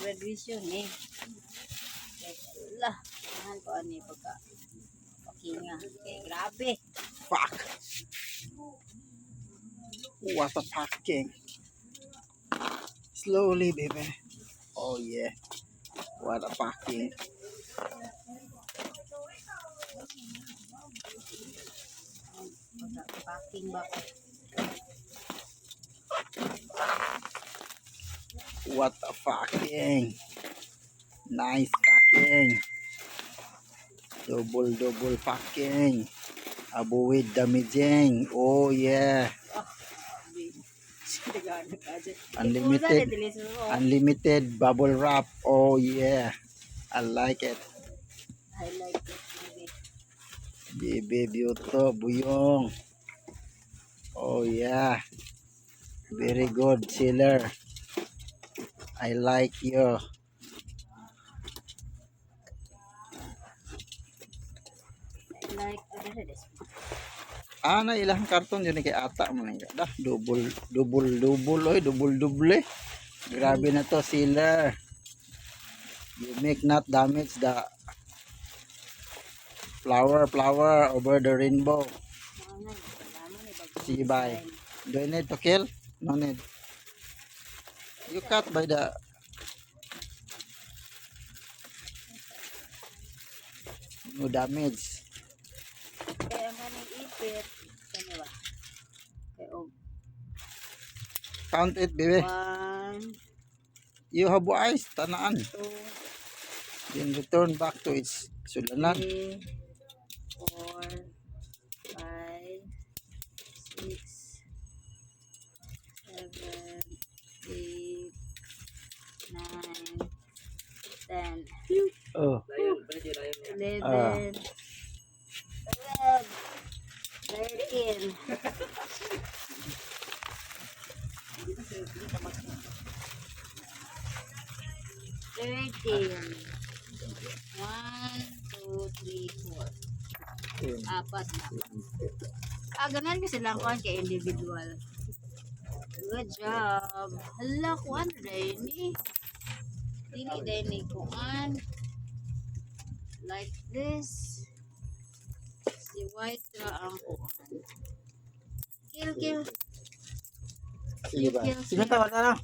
graduation eh. Lah, nahan ko ani pagka pakinga. Okay, grabe. Fuck. What a packing. Slowly, baby. Oh yeah. What a packing. Packing ba? What a packing. Nice packing. Double packing. Abuwid damaging. Oh yeah. Unlimited bubble wrap. Oh yeah. I like it. I like it. Bibi Beauto Buyong. Oh yeah. Very good seller. I like you. I like this. Na ilang karton yun kay ata mo nang dah double double. Grabe na to seller. You make not damage the flower over the rainbow. See by. Do you need to kill? No need. You cut by the no damage. Kaya ang kanang ipit. Kanya ba? Kaya Count it, baby. 1, You have eyes, tanaan. 2, Then return back to its sulanan. 3, 4, 5, 6, 7, 8, 9, 10, Oh. 11, 12, 13. 13. 1, 2, 3, 4. Apat na. Ganun kasi lang kuhan kay individual. Good job. Hala, kuhan rin eh. Dili din ni kuhan. Like this. Si white ra ang kuhan. Kill. Sige ba? Sige, tawa na lang.